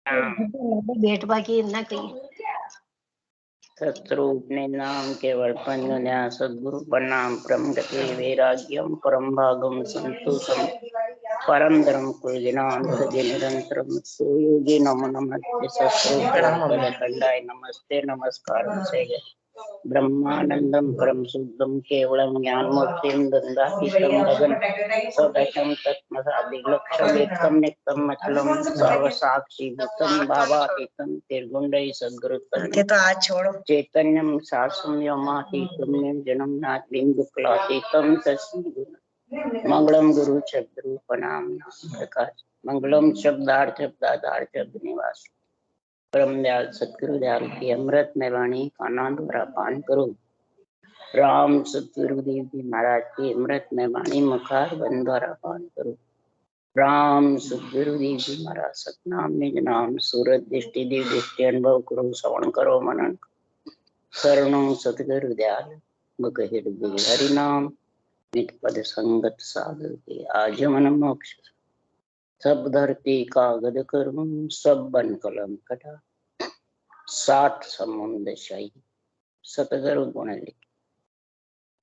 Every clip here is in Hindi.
भेट बाकी न कही सतरूप ने नाम केवल पंजन्या सद्गुरु प्रणाम परम गति वैराग्यम परम भागम संतोषम परम धर्म कुलजिनांत निरंतरम सुयोगी नमो नमस्ते सतरूप खंडाय नमस्ते नमस्कार से ब्रह्मानंदम परम शुद्धम केवलम ज्ञानमूर्तिम दंडातीतम गगन सदशम तत्मसादिलक्षम एकम नित्यम अचलम सर्वसाक्षी भूतम भावातीतम निर्गुण्डै सद्गुरुतम तो आज छोड़ो चैतन्यम शासम व्योमातीतम निर्जनम नाथलिंगुक्लातीतम तस्मै मंगलम गुरु शब्दरूपनाम प्रकाश मंगलम शब्दार्थ शब्दाधार शब्द निवास परम दयाल सतगुरु दयाल की अमृत में वाणी का आनंद द्वारा पान करो। राम सतगुरुदेव जी महाराज की अमृत में वाणी मुखार बंद द्वारा पान करो। राम सतगुरुदेव जी महाराज सतनाम निज नाम सूरत दृष्टि देव दृष्टि अनुभव करो श्रवण करो मनन शरणों सतगुरु दयाल मुख हृदय हरि नाम नित पद संगत साधु के आजीवन मोक्ष सब धरती कागद करूं सब बन कलम कटा 60 समुद्र शाही सतगुरु गुण लिखे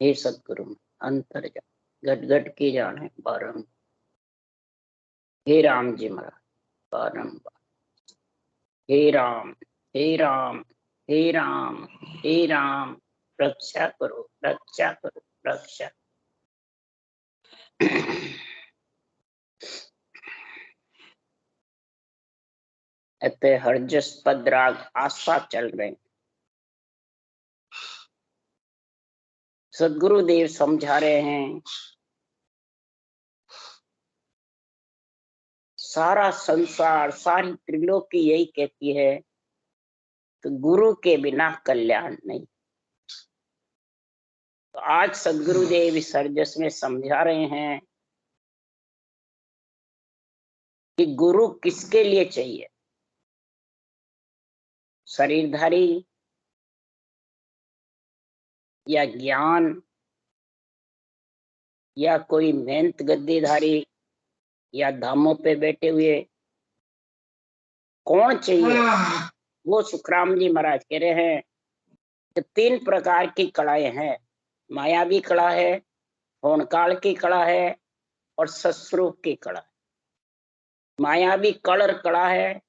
हे सतगुरु अंतर जा गट गट की जाने बारम हे राम जी महाराज बारंबार हे राम हे राम हे राम हे राम रक्षा करो रक्षा करो रक्षा अतः हरजस पद राग आस्था चल रहे। सदगुरुदेव समझा रहे हैं सारा संसार सारी त्रिलोकी यही कहती है कि गुरु के बिना कल्याण नहीं। तो आज सदगुरुदेव इस हरजस में समझा रहे हैं कि गुरु किसके लिए चाहिए, शरीरधारी या ज्ञान या कोई मेहनत गद्दीधारी या धामों पे बैठे हुए कौन चाहिए। वो सुखराम जी महाराज कह रहे हैं कि 3 प्रकार की कलाएं हैं, मायावी कला है, होनकाल की कला है और सस्वरूप की कला है। मायावी कला है,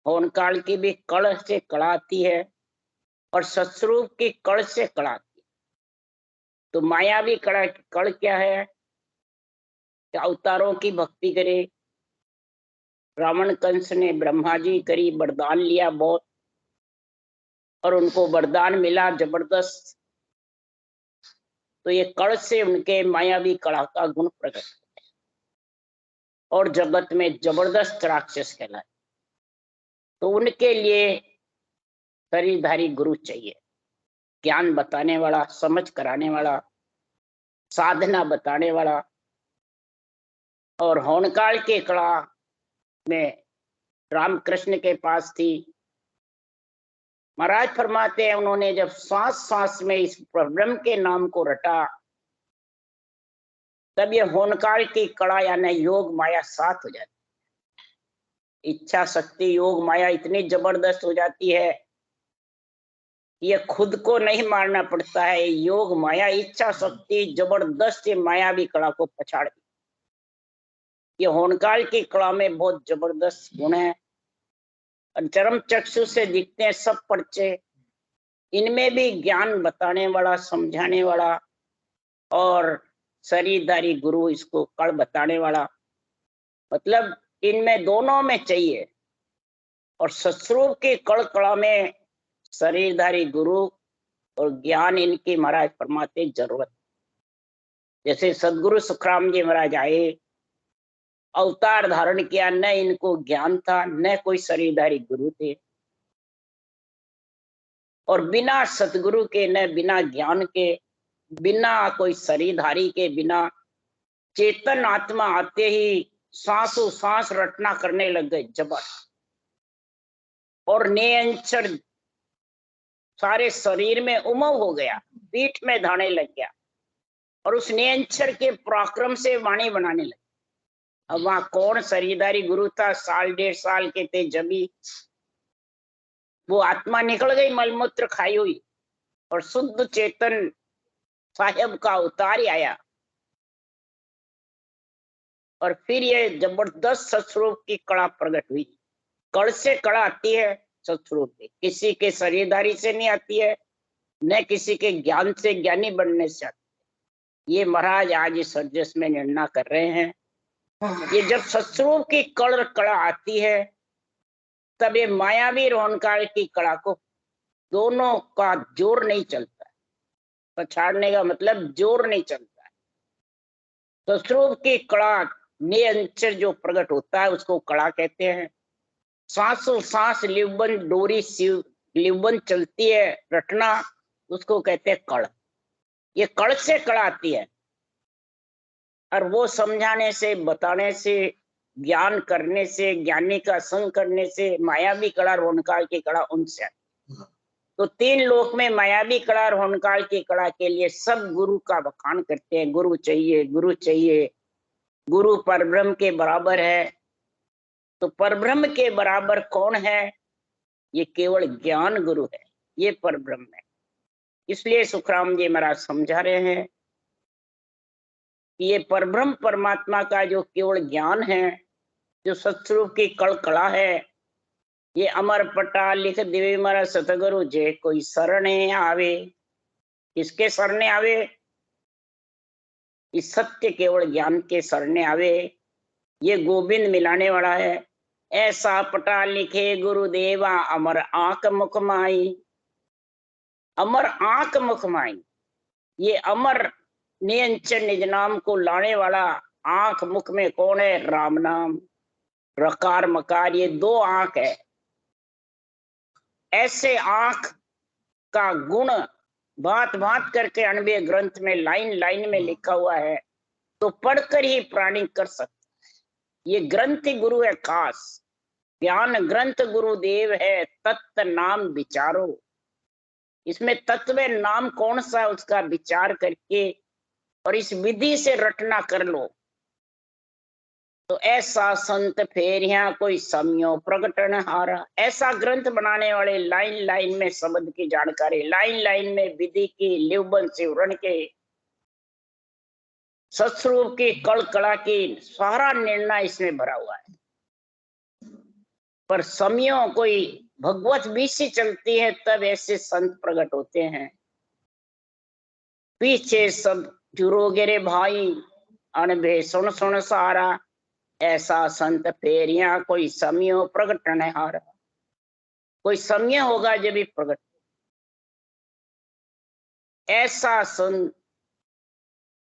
होनकाल की भी कल से कला आती है और सस्वरूप की कल से कला आती है। तो मायावी कल क्या है कि अवतारों की भक्ति करे। रावण कंस ने ब्रह्मा जी करी वरदान लिया बहुत और उनको वरदान मिला जबरदस्त। तो ये कल से उनके मायावी कला का गुण प्रकट और जगत में जबरदस्त राक्षस कहलाए। तो उनके लिए शरीरधारी गुरु चाहिए, ज्ञान बताने वाला, समझ कराने वाला, साधना बताने वाला। और होनकाल के कला में रामकृष्ण के पास थी। महाराज फरमाते हैं उन्होंने जब सांस सांस में इस ब्रह्म के नाम को रटा तब ये होनकाल की कला यानी योग माया साथ हो जाती। इच्छा शक्ति योग माया इतनी जबरदस्त हो जाती है ये खुद को नहीं मारना पड़ता है। योग माया इच्छा शक्ति जबरदस्त मायावी कला को पछाड़ दी। ये होनकाल की कला में बहुत जबरदस्त गुण है और चरम चक्षु से दिखते हैं सब पर्चे। इनमें भी ज्ञान बताने वाला, समझाने वाला और शरीरधारी गुरु इसको कल बताने वाला, मतलब इनमें दोनों में चाहिए। और सस्वरूप की कला में शरीरधारी गुरु और ज्ञान इनकी महाराज फरमाते जरूरत। जैसे सदगुरु सुखराम जी महाराज आए, अवतार धारण किया, न इनको ज्ञान था न कोई शरीरधारी गुरु थे और बिना सतगुरु के न बिना ज्ञान के बिना कोई शरीरधारी के बिना चेतन आत्मा आते ही सांसों सांस रटना करने लग गए जबर और नियंत्रण सारे शरीर में उमंग हो गया, पीठ में धाने लग गया और उस नियंत्रण के पराक्रम से वाणी बनाने लगे। अब वहां कौन शरीरधारी गुरु था? 1.5 साल के थे जब ही वो आत्मा निकल गई मलमूत्र खाई हुई, और शुद्ध चेतन साहेब का अवतार ही आया। और फिर ये जबरदस्त सत्स्वरूप की कला प्रकट हुई। कड़ से कड़ा आती है सत्स्वरूप की, किसी के शरीरधारी से नहीं आती है, न किसी के ज्ञान से, ज्ञानी बनने से आती है। ये महाराज आज इस सर्जस में निर्णय कर रहे हैं। ये जब सत्स्वरूप की कड़ कड़ा आती है, तब ये मायावी रोहनकाल की कड़ा को, दोनों का जोर नहीं चलता है। पछाड़ने का मतलब जोर नहीं चलता है। सत्स्वरूप की कड़ा निरंतर जो प्रकट होता है उसको कड़ा कहते हैं। सांसों सांस लिवबन डोरी शिव लिवबन चलती है रटना, उसको कहते हैं कड़। ये कड़ से कड़ आती है, और वो समझाने से, बताने से, ज्ञान करने से, ज्ञानी का संग करने से मायावी कड़ा, रोहनकाल की कड़ा उनसे आती है। तो 3 लोक में मायावी कड़ा, रोहनकाल की कड़ा के लिए सब गुरु का बखान करते हैं। गुरु चाहिए, गुरु चाहिए, गुरु परब्रह्म के बराबर है। तो परब्रह्म के बराबर कौन है? ये केवल ज्ञान गुरु है, ये परब्रह्म है। इसलिए सुखराम जी महाराज समझा रहे हैं कि ये परब्रह्म परमात्मा का जो केवल ज्ञान है, जो सत्स्वरूप की कड़कड़ा है, ये अमर पटा लिख दिवे मर सतगुरु जे कोई शरणे आवे। किसके शरणे आवे? इस सत्य केवल ज्ञान के शरणे आवे। ये गोविंद मिलाने वाला है। ऐसा पटा लिखे गुरुदेवा अमर आंख मुख माई। अमर आंख मुख माई, ये अमर नियंचन निज नाम को लाने वाला आंख मुख में कौन है? राम नाम। रकार मकार ये 2 आंख है। ऐसे आंख का गुण बात बात करके अणबे ग्रंथ में लाइन लाइन में लिखा हुआ है, तो पढ़कर ही प्राणी कर सकता है। ये ग्रंथ गुरु है खास, ज्ञान ग्रंथ गुरुदेव है। तत्व नाम विचारो, इसमें तत्व नाम कौन सा, उसका विचार करके और इस विधि से रटना कर लो। तो ऐसा संत फेरिया कोई समयो प्रकटन हारा। ऐसा ग्रंथ बनाने वाले लाइन लाइन में शब्द की जानकारी, लाइन लाइन में विधि की, लिवबन सिवरण के, सत्स्वरूप की कड़कड़ा की सारा निर्णय इसमें भरा हुआ है। पर समयों कोई भगवत विषय चलती है, तब ऐसे संत प्रकट होते हैं। पीछे सब जुरोगे रे भाई, अनभे सुन सुन सारा। ऐसा संत फेरिया कोई समयो प्रकटन हारा। कोई समय होगा जब भी प्रकट। ऐसा संत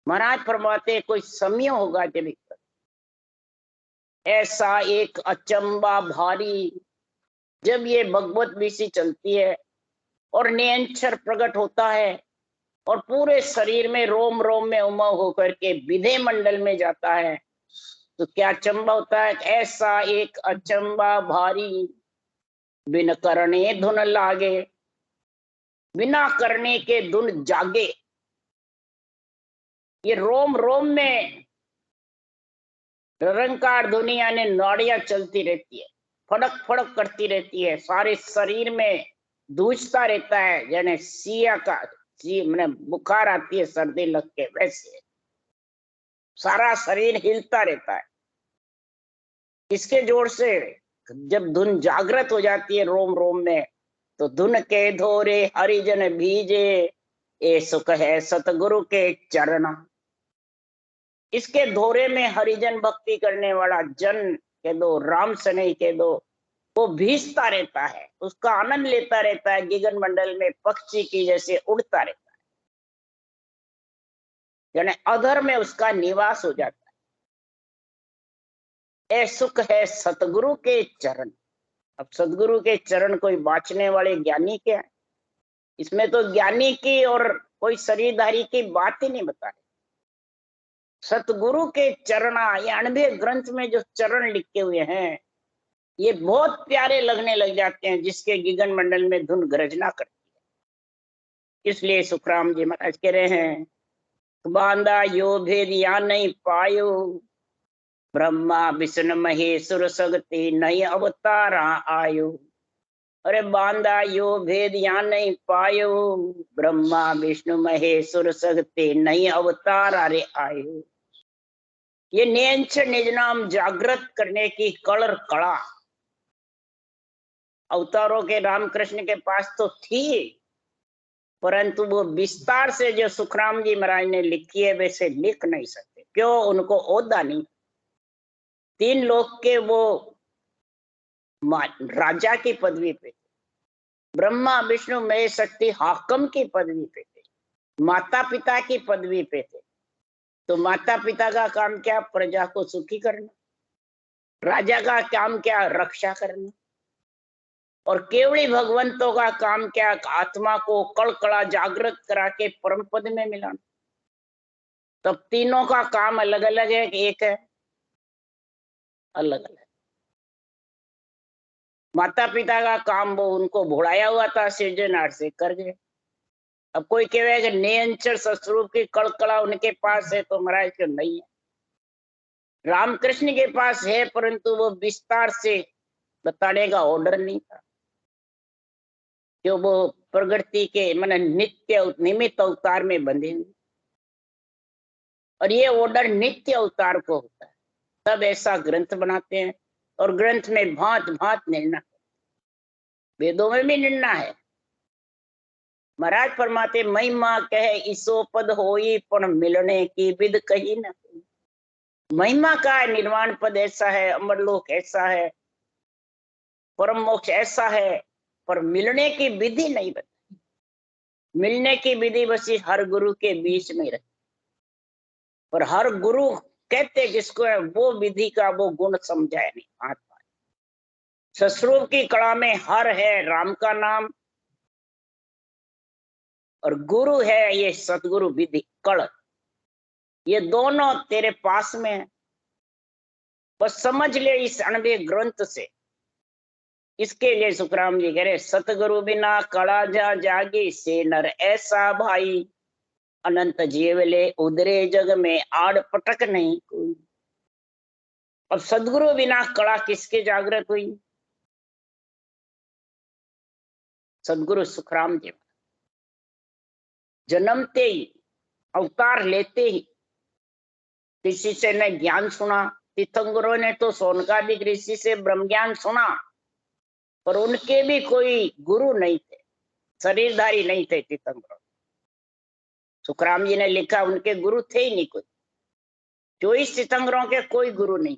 महाराज फरमाते, कोई समय होगा जब भी। ऐसा एक अचंबा भारी, जब ये भगवत विषय चलती है और नियंचर प्रकट होता है और पूरे शरीर में रोम रोम में उमंग होकर के विधेय मंडल में जाता है, तो क्या अचंबा होता है? ऐसा एक अचंबा भारी, बिन करने धुन लागे। बिना करने के धुन जागे। ये रोम रोम में निरंकार दुनिया ने नाड़ियां चलती रहती है, फड़क फड़क करती रहती है, सारे शरीर में दूजता रहता है। यानी सिया का मैंने बुखार आती है सर्दी लग के, वैसे सारा शरीर हिलता रहता है। इसके जोर से जब धुन जागृत हो जाती है रोम रोम में, तो धुन के धोरे हरिजन भीजे, ए सुख है सतगुरु के चरण। इसके धोरे में हरिजन भक्ति करने वाला जन कह दो, राम सने कह दो, वो भीजता रहता है, उसका आनंद लेता रहता है, गगन मंडल में पक्षी की जैसे उड़ता रहता है। यानी अधर में उसका निवास हो जाता है। ए सुख है सतगुरु के चरण। अब सतगुरु के चरण कोई बाँचने वाले ज्ञानी के हैं? इसमें तो ज्ञानी की और कोई शरीरधारी की बात ही नहीं बता रही। सतगुरु के चरण, ये 98 ग्रंथ में जो चरण लिखे हुए हैं, ये बहुत प्यारे लगने लग जाते हैं, जिसके गगन मंडल में धुन गर्जना करती है। इसलिए सुखराम जी महाराज कह रहे हैं, बांधा यो भेद या नहीं पायो, ब्रह्मा विष्णु महेश्वर सगते नई अवतारा आयो। अरे बांधा यो भेद यहाँ नहीं पायो, ब्रह्मा विष्णु महेश्वर सगते नई अवतार अरे आयो। ये नेंच निज नाम जागृत करने की कला अवतारों के रामकृष्ण के पास तो थी, परंतु वो विस्तार से जो सुखराम जी महाराज ने लिखी है वैसे लिख नहीं सकते। क्यों? उनको ओहदा नहीं। 3 लोक के वो राजा की पदवी पे थे, ब्रह्मा विष्णु महेश शक्ति हाकम की पदवी पे थे, माता पिता की पदवी पे थे। तो माता पिता का काम क्या? प्रजा को सुखी करना। राजा का काम क्या? रक्षा करना। और केवली भगवंतों का काम क्या? आत्मा को कड़कड़ा जागृत करा के परम पद में मिलाना। तब तीनों का काम अलग अलग है कि एक है? अलग अलग। माता पिता का काम वो उनको भोड़ाया हुआ था सृजनहार से, कर गए। अब कोई कहेगा कि निरंतर सस्वरूप की कड़कड़ा उनके पास है, तो महाराज क्यों नहीं है? रामकृष्ण के पास है, परंतु वो विस्तार से बताने का ऑर्डर नहीं था, क्यों? वो प्रगति के माने नित्य निमित्त अवतार में बंधे हुए, और ये ऑर्डर नित्य अवतार को होता है। तब ऐसा ग्रंथ बनाते हैं, और ग्रंथ में भांत भांत निर्णय, वेदों में भी निर्णय है। महाराज फरमाते महिमा कहे इसो पद होई, पण मिलने की विध कही न। महिमा का निर्वाण पद ऐसा है, अमरलोक ऐसा है, परम मोक्ष ऐसा है, पर मिलने की विधि नहीं बताई। मिलने की विधि बस हर गुरु के बीच में रहती, पर हर गुरु कहते जिसको है वो विधि का वो गुण समझाया नहीं। आत्मा सस्वरूप की कला में हर है राम का नाम, और गुरु है ये सतगुरु विधि कल। ये दोनों तेरे पास में है, बस समझ ले इस अणबे ग्रंथ से। इसके लिए सुखराम जी कह रहे सतगुरु बिना कला जा जागी, से नर ऐसा भाई, अनंत जीवले उदरे जग में आड़ पटक नहीं कोई। अब सदगुरु बिना कला किसके जागृत हुई? सदगुरु सुखराम जी जन्मते ही अवतार लेते ही किसी से ने ज्ञान सुना। तीर्थंकरों ने तो सोनकादिक ऋषि से ब्रह्म ज्ञान सुना, पर उनके भी कोई गुरु नहीं थे, शरीरधारी नहीं थे तीर्थंकर। सुखराम जी ने लिखा उनके गुरु थे ही नहीं कोई। 24 तीर्थंकरों के कोई गुरु नहीं,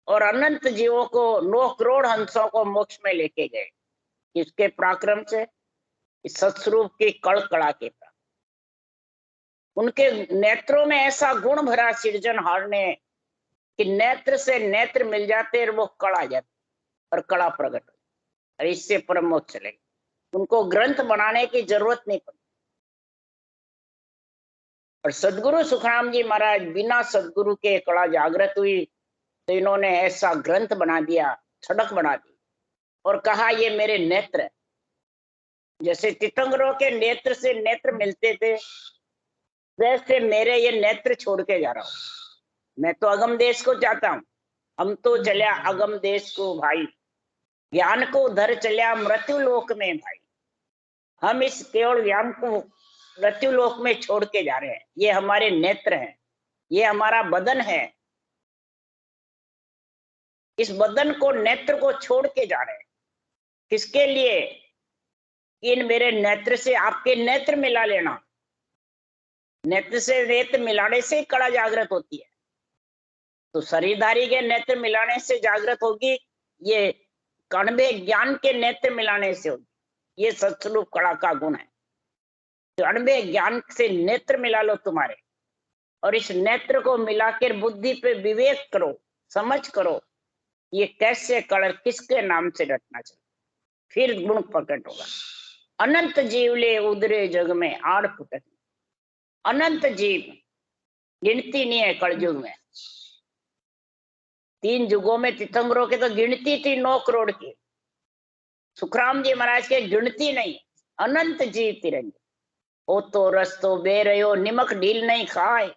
और अनंत जीवों को 9 करोड़ हंसों को मोक्ष में लेके गए। इसके पराक्रम से, इस सत्स्वरूप की कड़कड़ा के प्राप्त। उनके नेत्रों में ऐसा गुण भरा सृजनहार ने कि नेत्र से नेत्र मिल जाते और वो कड़ा जाते और कड़ा प्रकट हो, और इससे परम मोक्ष चले। उनको ग्रंथ बनाने की जरूरत नहीं पड़ी। और सदगुरु सुखराम जी महाराज बिना सदगुरु के कड़ा जागृत हुई, तो इन्होंने ऐसा ग्रंथ बना दिया, सड़क बना दी, और कहा ये मेरे नेत्र है। जैसे तीर्थंकरों के नेत्र से नेत्र मिलते थे, वैसे मेरे ये नेत्र छोड़ के जा रहा हूं। मैं तो अगम देश को चाहता हूं। हम तो चलिया अगम देश को भाई, ज्ञान को उधर चलिया मृत्यु लोक में भाई। हम इस केवल ज्ञान को मृत्यु लोक में छोड़ के जा रहे हैं। ये हमारे नेत्र हैं, ये हमारा बदन है। इस बदन को, नेत्र को छोड़ के जा रहे हैं। किसके लिए? इन मेरे नेत्र से आपके नेत्र मिला लेना। नेत्र से नेत्र मिलाने से कड़ा जागृत होती है। तो शरीरधारी के नेत्र मिलाने से जागृत होगी, ये कणबे ज्ञान के नेत्र मिलाने से होगी। ये सत्स्वरूप कड़ा का गुण है। तो अणबे ज्ञान से नेत्र मिला लो तुम्हारे, और इस नेत्र को मिलाकर बुद्धि पे विवेक करो, समझ करो ये कैसे कलर किसके नाम से रटना चाहिए, फिर गुण प्रकट होगा। अनंत जीवले उदरे जग में आड़ फुटक। अनंत जीव, गिनती नहीं है कलयुग में। 3 युगों में तीर्थंकरों के तो गिनती थी 9 करोड़ की। सुखराम जी महाराज के गिनती नहीं, अनंत जीव तिरंगे। ओ तो रस्तो बे रहो निमक ढील नहीं खाए,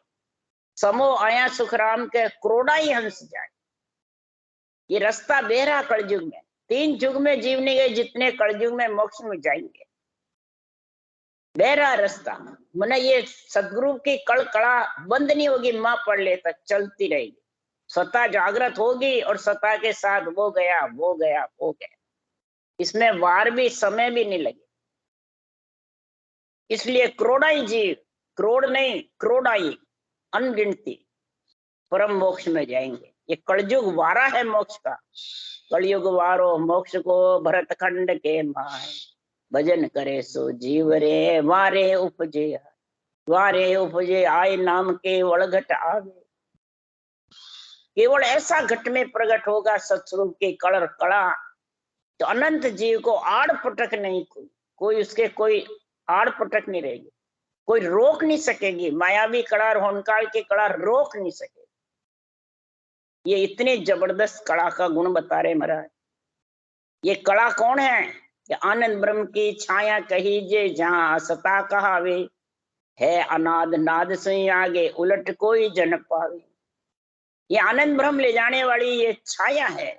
समो आया सुखराम के क्रोड़ा ही हंस जाए। ये रास्ता बेहरा कलयुग में, 3 युग में जीवने गए जितने कलयुग में मोक्ष में जाएंगे, बेहरा रास्ता। मने ये सदगुरु की कड़ा बंद नहीं होगी, माँ पढ़ ले तक चलती रहेगी। सत्ता जागृत होगी और सत्ता के साथ वो गया वो गया वो गया, इसमें वार भी समय भी नहीं लगे। इसलिए करोड़ाई जीव, करोड़ नहीं करोड़ाई अनगिनती परम मोक्ष में जाएंगे। ये कलयुग वारा है मोक्ष का। कलयुग वारो मोक्ष को भरत खंड के माय, भजन करे सो जीव रे वारे उपजे, वारे उपजे आय नाम के वड़घट आवे। केवल ऐसा घट में प्रकट होगा सत्स्वरूप की कलर कला, तो अनंत जीव को आड़ पटक नहीं, कोई उसके कोई आड़ पटक नहीं रहेगी, कोई रोक नहीं सकेगी। मायावी कड़ा और होनकाल की कड़ा रोक नहीं सकेगी। ये इतनी जबरदस्त कड़ा का गुण बता रहे महाराज। ये कड़ा कौन है? कि आनंद ब्रह्म की छाया कहीजे, जहां असता कहावे, है अनाद नाद से आगे उलट कोई जन पावे। ये आनंद ब्रह्म ले जाने वाली ये छाया है।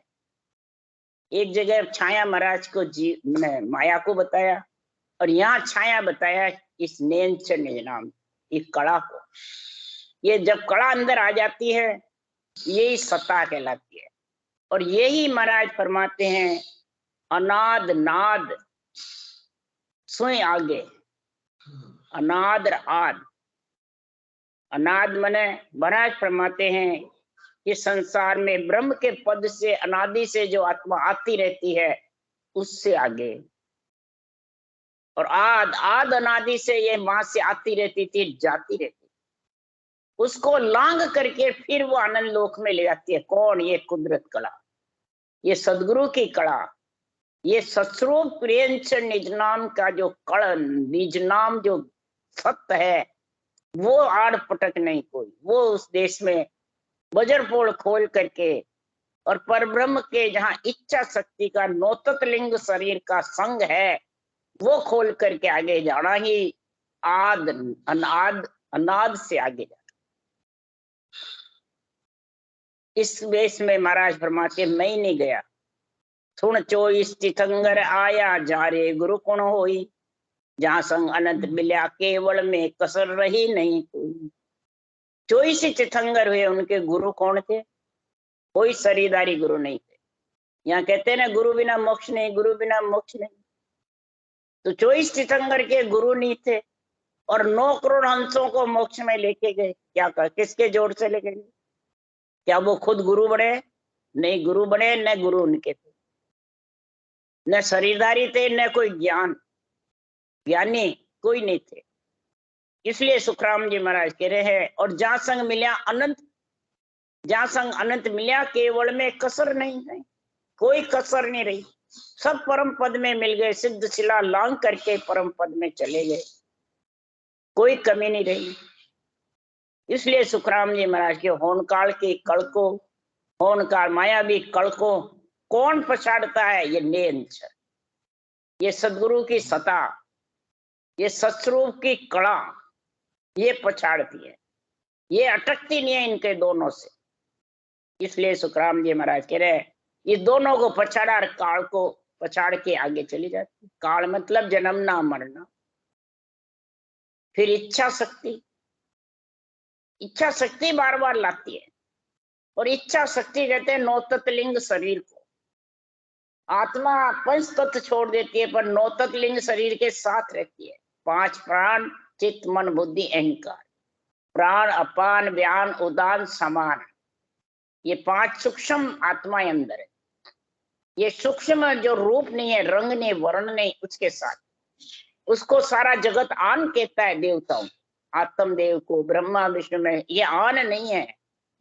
एक जगह छाया महाराज को ने माया को बताया, और यहाँ छाया बताया इस नेंच निज नाम, इस कड़ा को। ये जब कड़ा अंदर आ जाती है, यही सत्ता कहलाती है। और यही महाराज फरमाते हैं अनाद नाद सुई आगे, अनाद आद। अनाद मने महाराज फरमाते हैं कि संसार में ब्रह्म के पद से अनादि से जो आत्मा आती रहती है उससे आगे, और आद आद अनादि से ये मां से आती रहती थी जाती रहती, उसको लांग करके फिर वो आनंद लोक में ले जाती है। कौन? ये कुदरत कला, ये सदगुरु की कला, ये सत्स्वरूप प्रियंच निज नाम का जो कड़ निज नाम जो सत्य है, वो आड़ पटक नहीं कोई। वो उस देश में वज्रपोल खोल करके और परब्रह्म के जहां इच्छा शक्ति का नौतत लिंग शरीर का संग है, वो खोल करके आगे जाना ही आद अनाद, अनाद से आगे जाना। इस वेश में महाराज फरमाते मैं ही नहीं गया। सुन 24 तीर्थंकर आया, जारे गुरु कौन होई, जहां संग अनंत मिल्या केवल में कसर रही नहीं कोई। 24 तीर्थंकर हुए, उनके गुरु कौन थे? कोई शरीरदारी गुरु नहीं थे। यहाँ कहते हैं ना गुरु बिना मोक्ष नहीं, गुरु बिना मोक्ष नहीं। तो 24 तीर्थंकर के गुरु नहीं थे, और 9 करोड़ हंसों को मोक्ष में लेके गए। क्या कर, किसके जोर से लेके गए? क्या वो खुद गुरु बने? नहीं गुरु बने, न गुरु उनके थे, न शरीरदारी थे, न कोई ज्ञानी कोई नहीं थे। इसलिए सुखराम जी महाराज कह रहे हैं और जहां संग मिल्या अनंत, जहां संग अनंत मिल्या केवल में कसर नहीं है, कोई कसर नहीं रही। सब परम पद में मिल गए, सिद्ध शिला लांग करके परम पद में चले गए, कोई कमी नहीं रही। इसलिए सुखराम जी महाराज के होनकाल की कल को, होनकाल मायावी कल को कौन पछाड़ता है? ये नेंच, ये सदगुरु की सता, ये सत्स्वरूप की कड़ा, ये पछाड़ती है, ये अटकती नहीं है इनके दोनों से। इसलिए सुखराम जी महाराज कह रहे ये दोनों को पछाड़ा और काल को पछाड़ के आगे चली जाती। काल मतलब जन्मना मरना। फिर इच्छा शक्ति, इच्छा शक्ति बार बार लाती है, और इच्छा शक्ति कहते हैं नौतत लिंग शरीर को। आत्मा पंच तत्व छोड़ देती है, पर नौतत लिंग शरीर के साथ रहती है। 5 प्राण चित्त मन बुद्धि अहंकार, प्राण अपान व्यान उदान समान, ये 5 सूक्ष्म आत्मा अंदर है। ये सूक्ष्म जो रूप नहीं है, रंग नहीं, वर्ण नहीं, उसके साथ, उसको सारा जगत आन कहता है देवताओं, आत्म देव को, ब्रह्मा विष्णु में। ये आन नहीं है,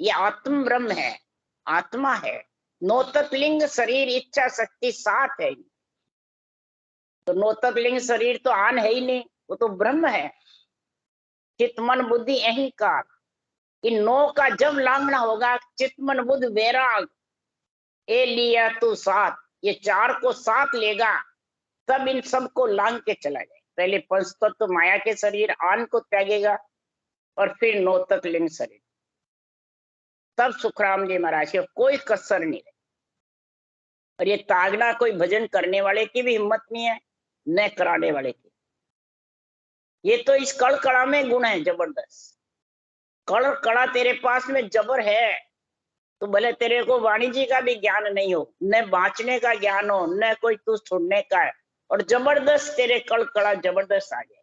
ये आत्म ब्रह्म है, आत्मा है। नौतत लिंग शरीर इच्छा शक्ति साथ है। तो नौतत लिंग शरीर तो आन है ही नहीं, वो तो ब्रह्म है। चित्त मन बुद्धि अहंकार, इन 9 का जब लांघना होगा, चित्त मन बुद्ध वैराग, ए लिया तू साथ, ये 4 को साथ लेगा, तब इन सब को लांघ के चला जाए। पहले पंच तत्व माया के शरीर आन को त्यागेगा, और फिर 9 तत्व लिंग शरीर। तब सुखराम जी महाराज के कोई कसर नहीं रही। और ये तागना कोई भजन करने वाले की भी हिम्मत नहीं है, न कराने वाले की। ये तो इस कड़ कड़ा में गुण है जबरदस्त। कड़ कड़ा तेरे पास में जबर है, तो भले तेरे को वाणिज्य का भी ज्ञान नहीं हो, न बांचने का ज्ञान हो, न कोई तू छोड़ने का है, और जबरदस्त तेरे कड़ कड़ा जबरदस्त आ जाए,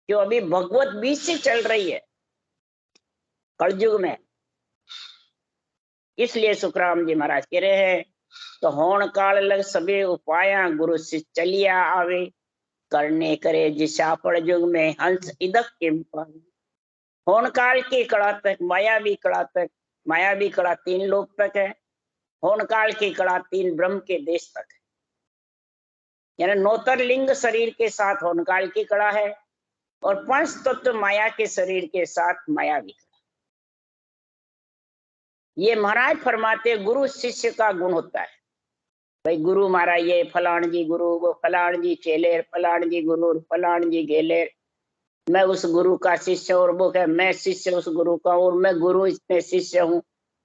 क्यों अभी भगवत बीच से चल रही है कलयुग में। इसलिए सुखराम जी महाराज कह रहे हैं, तो होण काल लग सभी उपाया गुरु से चलिया आवे, करने करे जिसा पड़ युग में हंस इदक के होण काल की कड़ा तक, मायावी कड़ा तक, मायावी कड़ा 3 लोक तक है, होण काल की कड़ा 3 ब्रह्म के देश तक है। यानी नौतर लिंग शरीर के साथ होण काल की कड़ा है, और 5 तत्व माया के शरीर के साथ मायावी कड़ा। ये महाराज फरमाते गुरु शिष्य का गुण होता है। भाई गुरु मारा ये फलान जी गुरु, वो फलान जी चेलेर, फलान जी गुरु, फलान जी गेलेर, मैं उस गुरु का शिष्य, और वो कहे मैं शिष्य उस गुरु का, और मैं गुरु इसमें शिष्य हूँ।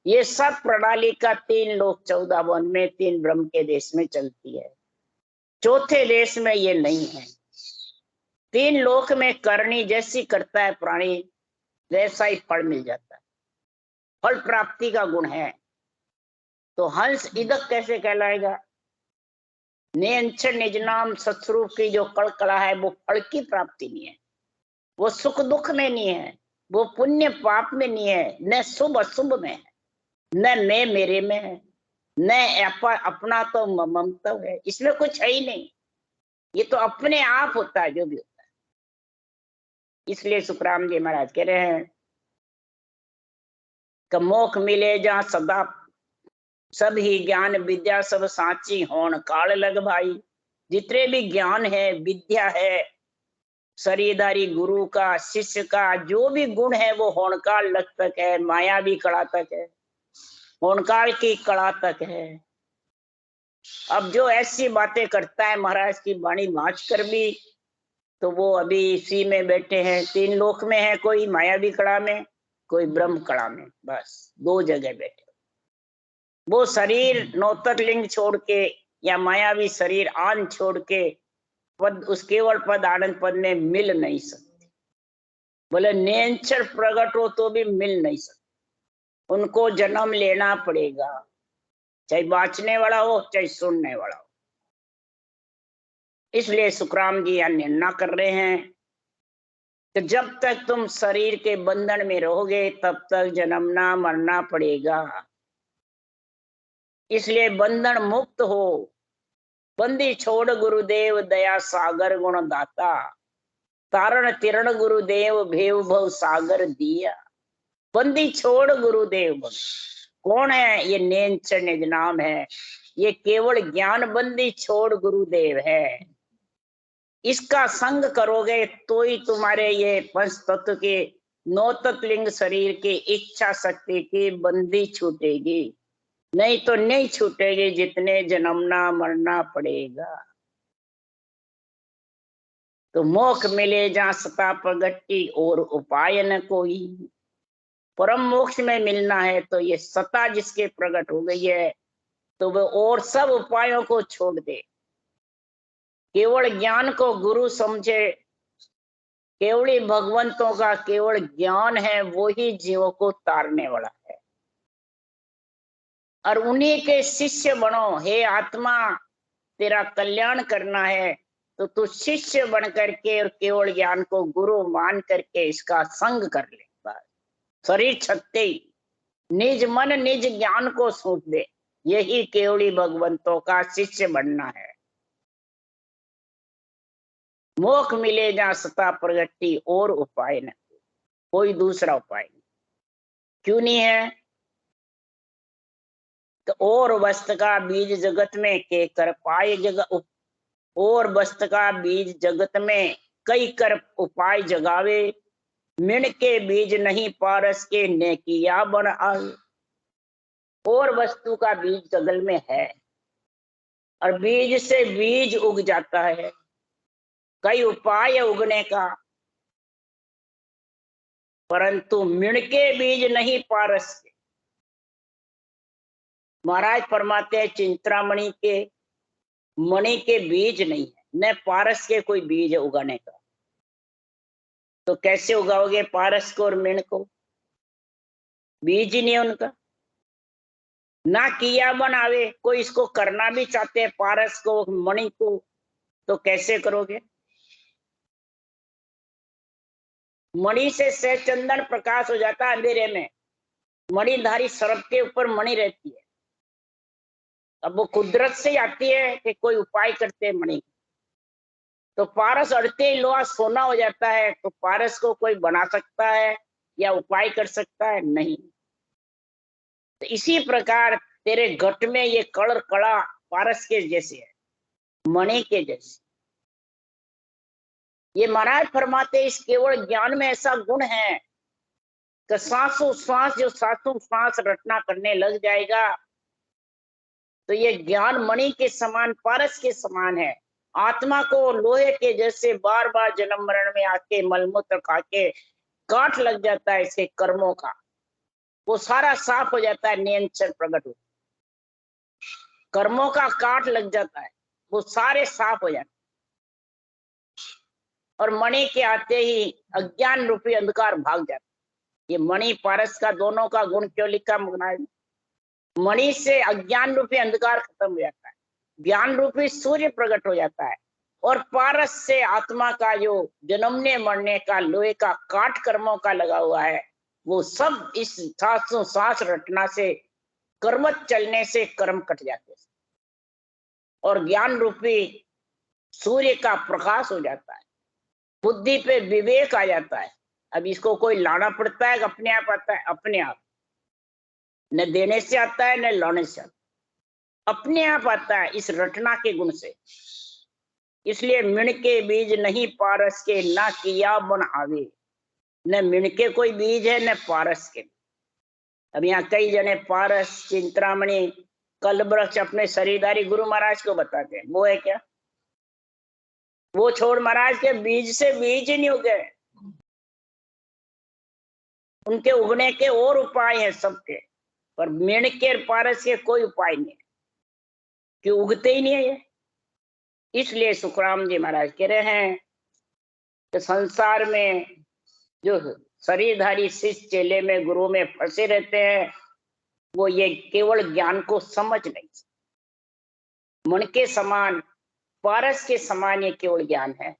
ये सब प्रणाली का 3 लोक 14 वन में 3 ब्रह्म के देश में चलती है। चौथे देश में ये नहीं है। 3 लोक में करनी जैसी करता है प्राणी, वैसा ही फल मिल जाता है, फल प्राप्ति का गुण है। तो हंस इदक कैसे कहलाएगा? नियंचर निज नाम सत्स्वरूप की जो कड़कड़ा है, वो फल की प्राप्ति नहीं है, वो सुख दुख में नहीं है, वो पुण्य पाप में नहीं है, न शुभ अशुभ में है, न मैं मेरे में है, न अपना तो ममत्व है, इसमें कुछ है ही नहीं। ये तो अपने आप होता है जो भी होता है। इसलिए सुखराम जी महाराज कह रहे हैं कि मोख मिले जहां सदा सब ही ज्ञान विद्या सब साची होण काल लग भाई। जितने भी ज्ञान है, विद्या है, शरीरधारी गुरु का, शिष्य का, जो भी गुण है वो होणकाल लग तक है, मायावी कड़ा तक है, होणकाल की कड़ा तक है। अब जो ऐसी बातें करता है महाराज की वाणी माच कर भी, तो वो अभी इसी में बैठे हैं, 3 लोक में है, कोई मायावी कड़ा में, कोई ब्रह्म कड़ा में, बस 2 जगह बैठे। वो शरीर नौतर लिंग छोड़ के या मायावी शरीर आन छोड़ के पद, उस केवल पद आनंद पद में मिल नहीं सकते। बोले नेचर प्रकट हो तो भी मिल नहीं सकते, उनको जन्म लेना पड़ेगा, चाहे बाँचने वाला हो चाहे सुनने वाला हो। इसलिए सुखराम जी यह निर्णय कर रहे हैं कि जब तक तुम शरीर के बंधन में रहोगे तब तक जन्मना मरना पड़ेगा। इसलिए बंधन मुक्त हो, बंदी छोड़ गुरुदेव दया सागर गुण दाता, तारण तिरण गुरुदेव भेव भव सागर दिया। बंदी छोड़ गुरुदेव, कौन है ये? नेंचर निज नाम है, ये केवल ज्ञान बंदी छोड़ गुरुदेव है। इसका संग करोगे तो ही तुम्हारे ये 5 तत्व के 9 तत्लिंग शरीर की इच्छा शक्ति की बंदी छूटेगी, नहीं तो नहीं छूटेगी, जितने जन्मना मरना पड़ेगा। तो मोक्ष मिले जहां सता प्रगति और उपाय न कोई। परम मोक्ष में मिलना है तो ये सता जिसके प्रकट हो गई है, तो वह और सब उपायों को छोड़ दे, केवल ज्ञान को गुरु समझे। केवली भगवंतों का केवल ज्ञान है, वो ही जीवों को तारने वाला है, और उन्हीं के शिष्य बनो। हे आत्मा, तेरा कल्याण करना है तो तू शिष्य बन करके और केवल ज्ञान को गुरु मान करके इसका संग कर ले। बस शरीर छकते ही निज मन निज ज्ञान को सौंप दे, यही केवली भगवंतों का शिष्य बनना है। मोक्ष मिले जहां सता प्रगति और उपाय न, कोई दूसरा उपाय नहीं। क्यों नहीं है? तो और वस्त का बीज जगत में के कर पाए जगत, और वस्त का बीज जगत में कई कर उपाय जगावे, मिण के बीज नहीं पारस के नेकिया बन आए। और वस्तु का बीज जगल में है, और बीज से बीज उग जाता है, कई उपाय उगने का। परंतु मिण के बीज नहीं पारस के। महाराज फरमाते हैं चिंतामणि के मणि के बीज नहीं है, न पारस के कोई बीज है उगाने का। तो कैसे उगाओगे पारस को और मिण को? बीज ही नहीं है उनका। ना किया बनावे, कोई इसको करना भी चाहते हैं पारस को मणि को, तो कैसे करोगे? मणि से सहज चंदन प्रकाश हो जाता है अंधेरे में। मणिधारी सर्प के ऊपर मणि रहती है। अब वो कुदरत से आती है कि कोई उपाय करते हैं मणि। तो पारस अड़ते ही लोहा सोना हो जाता है। तो पारस को कोई बना सकता है या उपाय कर सकता है? नहीं। तो इसी प्रकार तेरे घट में ये कड़ कड़ा पारस के जैसे है, मणि के जैसे। ये महाराज फरमाते इस केवल ज्ञान में ऐसा गुण है कि सांसों सांस जो सांसों सांस रटना करने लग जाएगा तो ये ज्ञान मणि के समान पारस के समान है। आत्मा को लोहे के जैसे बार बार जन्म मरण में आके मलमूत्र खा के काट लग जाता है इसके कर्मों का, वो सारा साफ हो जाता है, नियंत्रण प्रकट हो, कर्मों का काट लग जाता है, वो सारे साफ हो जाते। और मणि के आते ही अज्ञान रूपी अंधकार भाग जाता है। ये मणि पारस का दोनों का गुण क्यों लिखा महाराज? मणि से अज्ञान रूपी अंधकार खत्म हो जाता है, ज्ञान रूपी सूर्य प्रकट हो जाता है। और पारस से आत्मा का जो जन्मने मरने का लोहे का काट कर्मों का लगा हुआ है वो सब इस सांसों सांस रटना से कर्म चलने से कर्म कट जाते हैं और ज्ञान रूपी सूर्य का प्रकाश हो जाता है। बुद्धि पे विवेक आ जाता है। अब इसको कोई लाना पड़ता है, अपने आप आता है, अपने आप, न देने से आता है न लाने से आता है, अपने आप आता है इस रटना के गुण से। इसलिए मिण के बीज नहीं पारस के, ना किया बन आवे। न मिण के कोई बीज है न पारस के। अब यहाँ कई जने पारस चिंतामणि कल्पवृक्ष अपने शरीरधारी गुरु महाराज को बताते हैं, वो है क्या? वो छोड़ महाराज के बीज से बीज ही नहीं उगे। उनके उगने के और उपाय हैं सबके, पर मिण के पारस के कोई उपाय नहीं है, क्यों उगते ही नहीं है ये। इसलिए सुखराम जी महाराज कह रहे हैं कि संसार में जो शरीरधारी शिष्य चेले में गुरु में फंसे रहते हैं वो ये केवल ज्ञान को समझ नहीं सकते। मन के समान पारस के समान ये केवल ज्ञान है।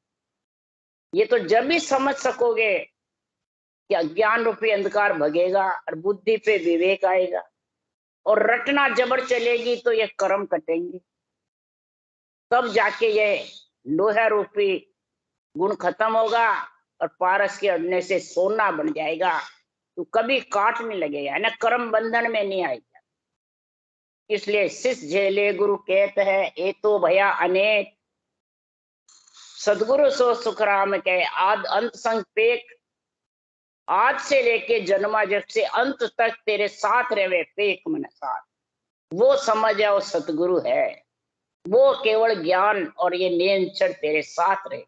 ये तो जब भी समझ सकोगे कि अज्ञान रूपी अंधकार भगेगा और बुद्धि पे विवेक आएगा और रटना जबर चलेगी तो ये कर्म कटेंगे, तब जाके ये लोहा रूपी गुण खत्म होगा और पारस के अड़ने से सोना बन जाएगा। तो कभी काट नहीं लगेगा, ना कर्म बंधन में नहीं आएगा। इसलिए शिष्य झेले गुरु कहते हैं ए तो भया अनेक, सदगुरु सो सुखराम के आद अंत संपेक। आज से लेके जन्मा जग से अंत तक तेरे साथ रहे पेक मन साथ। वो समझ जाओ सतगुरु है, वो केवल ज्ञान और ये नियंत्रण तेरे साथ रहे,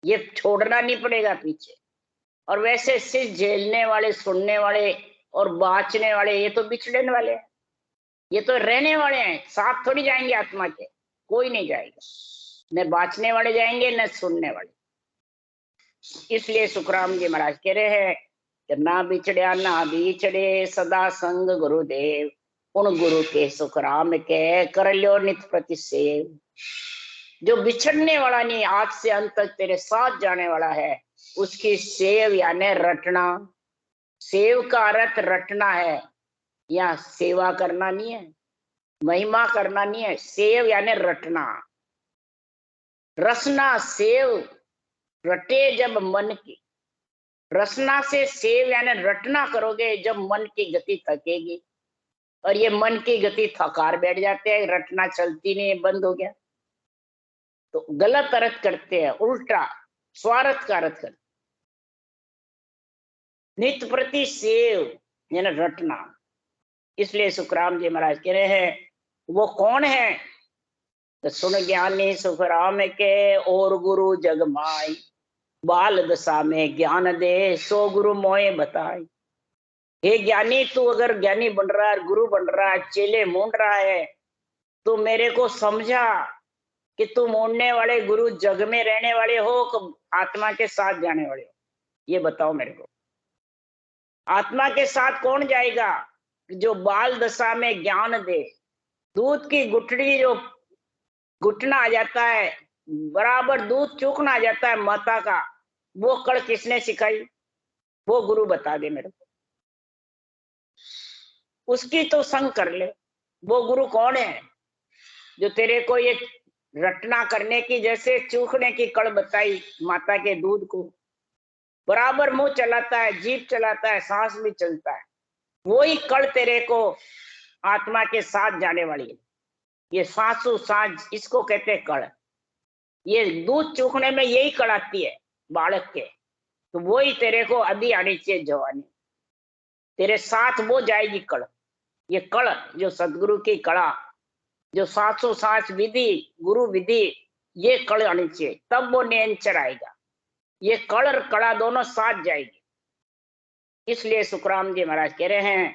ये छोड़ना नहीं पड़ेगा पीछे। और वैसे सिर्फ झेलने वाले, सुनने वाले और बाँचने वाले ये तो बिछड़ने वाले हैं, ये तो रहने वाले हैं, साथ थोड़ी जाएंगे आत्मा के, कोई नहीं जाएगा, न बाँचने वाले जाएंगे न सुनने वाले। इसलिए सुखराम जी महाराज कह रहे हैं कि ना बिछड़िया ना बिछड़े सदा संग गुरुदेव, उन गुरु के सुखराम के कर लो नित प्रति सेव। जो बिछड़ने वाला नहीं, आज से अंत तक तेरे साथ जाने वाला है, उसकी सेव यानी रटना। सेव का अर्थ रटना है, या सेवा करना नहीं है, महिमा करना नहीं है। सेव यानी रटना, रसना। सेव रटे जब मन की, रसना से सेव यानी रटना करोगे जब मन की गति थकेगी। और ये मन की गति थकार बैठ जाते हैं, रटना चलती नहीं, बंद हो गया तो गलत अर्थ करते हैं, उल्टा स्वार्थ का अर्थ करते। नित्य प्रति सेव यानी रटना। इसलिए सुखराम जी महाराज कह रहे हैं वो कौन है? तो सुन ज्ञानी सुखराम के और गुरु जग माई। बाल दशा में ज्ञान दे, सो गुरु मोए बताए। हे ज्ञानी, तू अगर ज्ञानी बन रहा है, गुरु बन रहा है, चेले मूंढ रहा है, तो मेरे को समझा कि तुम मूंढने वाले गुरु जग में रहने वाले हो कि आत्मा के साथ जाने वाले हो, ये बताओ मेरे को। आत्मा के साथ कौन जाएगा? जो बाल दशा में ज्ञान दे। दूध की गुठड़ी, जो घुटना आ जाता है, बराबर दूध चूकना आ जाता है माता का, वो कड़ किसने सिखाई? वो गुरु बता दे मेरे को, उसकी तो संग कर ले। वो गुरु कौन है? जो तेरे को ये रटना करने की, जैसे चूकने की कड़ बताई माता के दूध को, बराबर मुंह चलाता है, जीभ चलाता है, सांस भी चलता है, वही कड़ तेरे को आत्मा के साथ जाने वाली है। ये सांसू सांस, इसको कहते हैं कड़। ये दूध चूकने में यही कड़ आती है बालक के, तो वही तेरे को अभी आनी चाहिए जवानी, तेरे साथ वो जाएगी कड़। ये कड़ जो सदगुरु की कड़ा, जो सांसों सांस विधि, गुरु विधि, ये कड़ आनी चाहिए, तब वो नियंचर आएगा। ये कड़ और कड़ा दोनों साथ जाएगी। इसलिए सुखराम जी महाराज कह रहे हैं,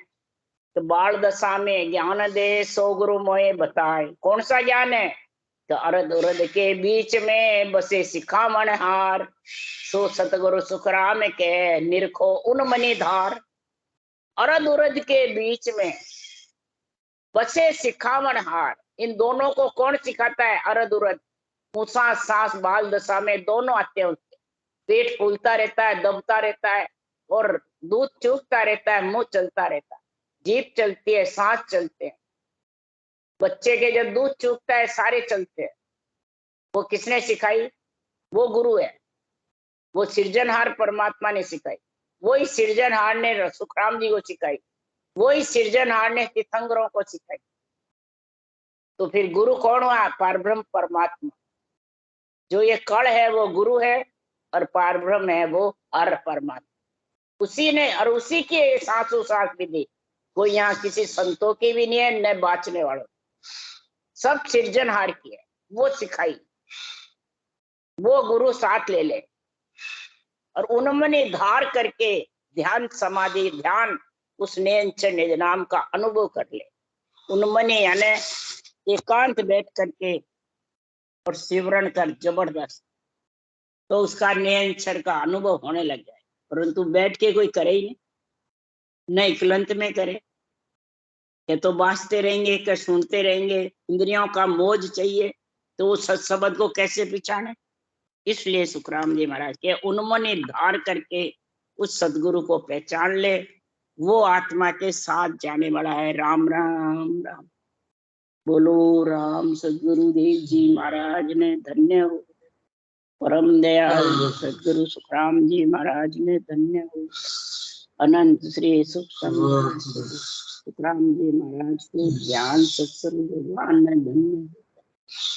तो बाल दशा में ज्ञान दे, सो गुरु मोए बताए। कौन सा ज्ञान है? तो अरद उरद के बीच में बसे सिखामण हार, सो सतगुरु सुखराम के निरखो उन मनी धार। अरद उरद के बीच में बसे सिखामण हार, इन दोनों को कौन सिखाता है? अरद उरद, ऊंचा सांस बाल दशा में दोनों आते हैं। पेट फूलता रहता है, दबता रहता है, और दूध चूसता रहता है, मुंह चलता रहता है, जीभ चलती है, सांस चलते हैं। बच्चे के जब दूध चूसता है सारे चलते हैं। वो किसने सिखाई? वो गुरु है, वो सृजनहार परमात्मा ने सिखाई। वही सृजनहार ने सुखराम जी को सिखाई, वही सृजनहार ने तीर्थंकरों को सिखाई। तो फिर गुरु कौन हुआ? पारब्रह्म परमात्मा। जो ये कण है वो गुरु है, और पारब्रह्म है वो अर परमात्मा। उसी ने, और उसी की सांसों सांस विधि, कोई यहाँ किसी संतों की भी नहीं है, न बाँचने वालों, सब सृजनहार की है, वो सिखाई। वो गुरु साथ ले ले, और उन्होंने धार करके ध्यान समाधि ध्यान उस नियंचन निज नाम का अनुभव कर ले। उन्होंने यानी एकांत बैठ करके और सिमरन कर जबरदस्त, तो उसका नियंत्रण का अनुभव होने लग जाए। परंतु बैठ के कोई करे ही नहीं, इकलंत में करे, ये तो बांसते रहेंगे, क्या सुनते रहेंगे, इंद्रियों का मौज चाहिए, तो उस सत्सबद को कैसे पहचाने? इसलिए सुखराम जी महाराज के उन्होंने धार करके उस सदगुरु को पहचान ले, वो आत्मा के साथ जाने वाला है। राम राम राम। बोलो राम सदगुरुदेव जी महाराज ने धन्य हो, परम दयाल सदगुरु सुखराम जी महाराज ने धन्य हो। अनंत श्री सुख सुखराम जी महाराज को ज्ञान सत्संग भगवान ने धन्य,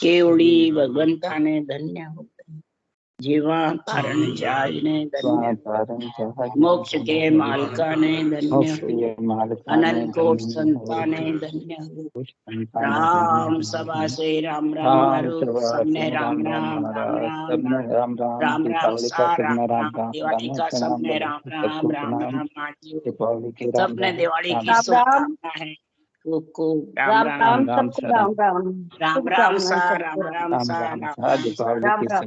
केवड़ी भगवंता ने धन्य हो, जीवा कारण जहाज ने धन्य, मोक्ष के मालका ने धन्य, अनंत कोट संता ने धन्य। राम सभा से राम राम मारो, सबने राम राम राम राम राम राम राम सा राम राम। दिवाली का सबने राम राम राम राम मानियो, सबने दिवाली की शुभकामना है। खूब खूब राम राम राम राम राम राम सा राम राम सा राम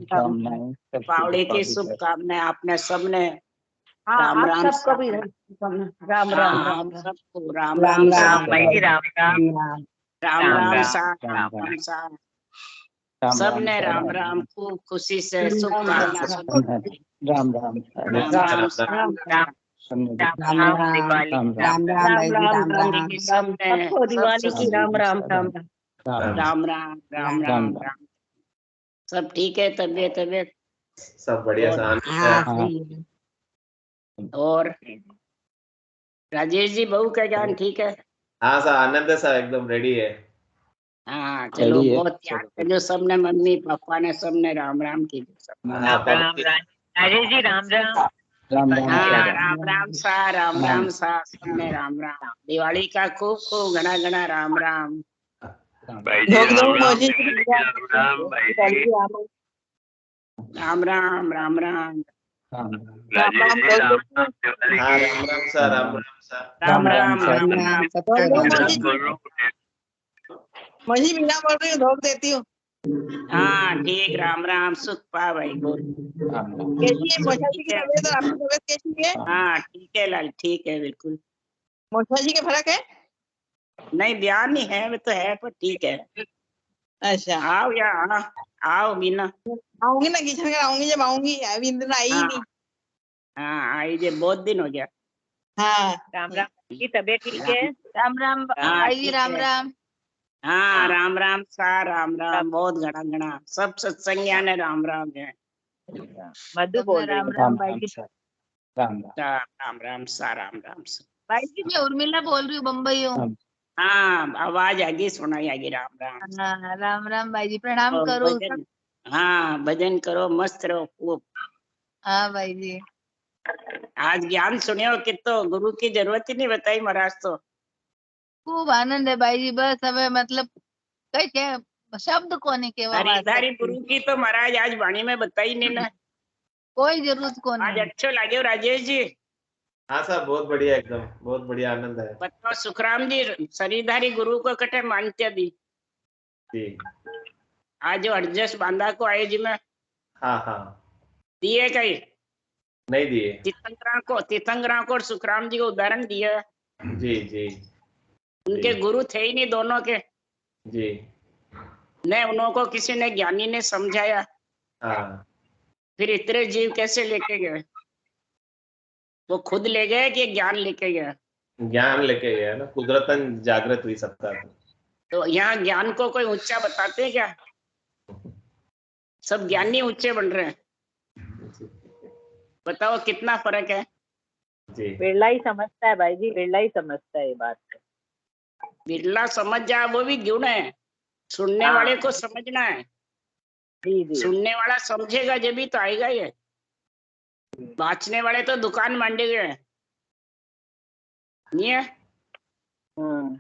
राम। दीपावली की शुभकामनाएं आपने सबने राम राम सबको भी राम राम राम सबको राम राम राम राम राम राम सा राम सा। सबने राम राम खूब खुशी से शुभकामना। राम राम राम राम राम राम राम राम सबको दिवाली की राम राम राम राम राम राम राम राम। सब ठीक है? तबियत तबियत सब बढ़िया। और राजेश जी बहू का ज्ञान ठीक है? हाँ सर, आनंद है सर, एकदम रेडी है। हाँ चलो, बहुत याद कर जो सबने, मम्मी पापा ने सबने राम राम की। राजेश जी राम राम राम राम सा राम राम सा सबने राम राम। दिवाली का खूब खूब घना घना राम राम। राम राम राम राम। हाँ राम राम सर, राम राम सर। राम राम राम राम सबको राम राम। मही मीना बोल रही हूँ, धोख देती हूँ। हाँ ठीक, राम राम, सुख पा भाई बोल। कैसी है मोशा जी की तबीयत और आपकी तबीयत कैसी है? हाँ ठीक है लाल, ठीक है बिल्कुल। मोशा जी के फर्क है? नहीं बयान ही है, वो तो है पर ठीक है। अच्छा, आओ या आओ मीना। आऊंगी ना, किचन घर आऊंगी जब आऊंगी, अभी इन दिन आई ही हाँ नहीं। हाँ आई जे, बहुत दिन हो गया। हाँ राम राम की तबीयत ठीक है? राम राम हाँ, भाई जी, ठीक राम है। राम। हाँ राम राम सा, राम राम, बहुत घना घना सब सत्संगिया ने राम राम है। मधु बोल रही राम हूँ। राम भाई जी। राम राम सा, राम राम सा। भाई जी मैं उर्मिला बोल रही हूँ, बम्बई हूँ। हाँ आवाज आगी, सुनाई आगी। राम राम। हाँ राम राम भाई जी, प्रणाम और करो। भजन, हाँ भजन करो, मस्त रहो खूब। हाँ भाई जी, आज ज्ञान सुनियो कि तो गुरु की जरूरत ही नहीं बताई महाराज तो। खूब आनंद है भाई जी। बस हमें मतलब कई के शब्द को नहीं केवा हरिधारी वास्ते, गुरु की तो महाराज आज वाणी में बताई नहीं ना। कोई जरूरत को आज नहीं। अच्छो लगे राजेश जी। हाँ सर, बहुत बढ़िया, एकदम बहुत बढ़िया, आनंद है। बताओ सुखराम जी, शरीरधारी गुरु को कटे मानते दी। जी आज जो अड़जस बांधा को आए जी में हाँ हाँ, दिए कई नहीं दिए। तीर्थंकरा को और सुखराम जी को उदाहरण दिया। जी जी उनके जी गुरु थे ही नहीं दोनों के, जी न उनको किसी ने ज्ञानी ने समझाया। हाँ फिर इतने जीव कैसे लेके गए? वो खुद ले गए कि ज्ञान लेके गए? ज्ञान लेके गया ना, कुदरतन जागृत हुई सबका। तो यहाँ ज्ञान को कोई ऊंचा बताते हैं क्या? सब ज्ञानी ऊंचे बन रहे हैं। बताओ कितना फर्क है। जी बिरला ही समझता है भाई जी, बिरला ही समझता है ये बात। बिरला समझ जाए वो भी गुण है, सुनने हाँ। वाले को समझना है। जी जी सुनने वाला समझेगा जब भी तो आएगा ये। बाचने वाले तो दुकान मांडे गए हैं, नहीं है? हम्म,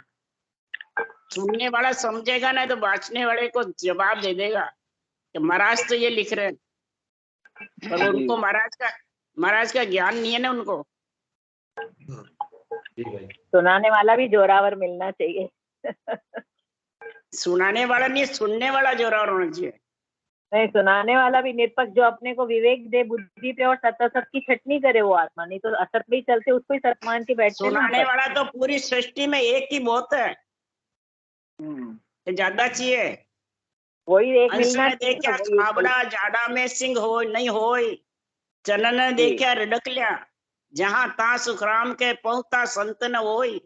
सुनने वाला समझेगा ना तो बाचने वाले को जवाब दे देगा कि महाराज तो ये लिख रहे हैं, पर उनको महाराज का ज्ञान नहीं है ना उनको। जी भाई। सुनाने वाला भी जोरावर मिलना चाहिए। सुनाने वाला नहीं, सुनने वाला जोरावर होना चाहिए। नहीं, सुनाने वाला भी निरपक्ष, जो अपने को विवेक दे बुद्धि पे और सत की छटनी करे वो आत्मा, नहीं तो असत में ही चलते उसको ही सत मान के बैठते ना। सुनाने वाला तो पूरी सृष्टि में एक ही बहुत है, ज्यादा चाहिए। वही एक अंश मिलना ने देखा खाबड़ा जाड़ा में सिंह हो नहीं होय, चनन ने देखा रडकल्या, जहां ता सुखराम के पहुंचा संत न होय।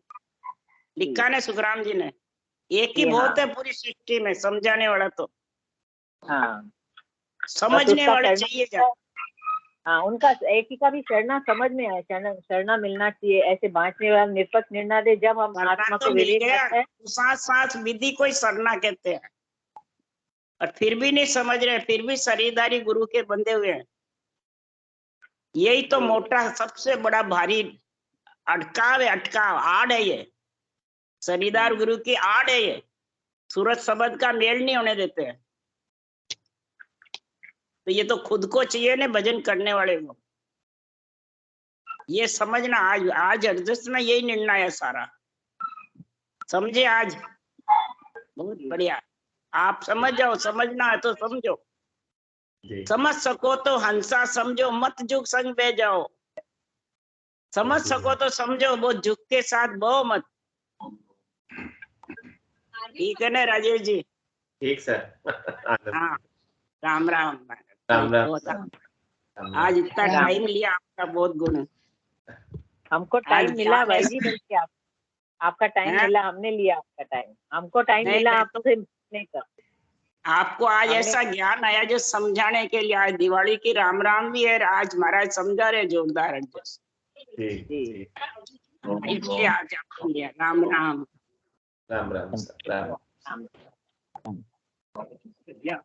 लिखा ने सुखराम जी ने, एक ही बहुत है पूरी सृष्टि में समझाने वाला तो। हाँ, समझने वाले चाहिए क्या? हाँ, उनका एक ही का भी शरणा समझ में आए, शरणा मिलना चाहिए। ऐसे बांटने वाला निरपक्ष निर्णय दे, जब हम आत्मा तो को मिल विवेक गया, करते हैं। साथ साथ विधि को ही सरना कहते हैं, और फिर भी नहीं समझ रहे, फिर भी शरीरधारी गुरु के बंधे हुए हैं। यही तो मोटा सबसे बड़ा भारी अटकाव है, अटकाव आड़ है ये। शरीरधार गुरु की आड़ है ये, सूरत शब्द का मेल नहीं होने देते हैं। तो ये तो खुद को चाहिए ना, भजन करने वाले को ये समझना। आज अर्जस में यही निर्णय है सारा, समझे आज? बहुत बढ़िया, आप समझ जाओ, समझना है तो समझो। समझ सको तो हंसा समझो, मत झुक संग बह जाओ। समझ सको तो समझो, वो झुक के साथ बहो मत। ठीक है ना राजेश जी? ठीक सर। हाँ राम राम। राम राम बहुत सर। आज इतना टाइम लिया, आपका बहुत गुण है। हमको टाइम मिला भाई जी, बल्कि आपका टाइम मिला, हमने लिया आपका टाइम, हमको टाइम मिला आपसे मिलने का। आपको आज ऐसा ज्ञान आया जो समझाने के लिए। आज दिवाली की राम राम भी है, आज महाराज समझा रहे जोरदार एडजस्ट। इसलिए आज आपको लिया। राम राम। राम राम सर। राम या।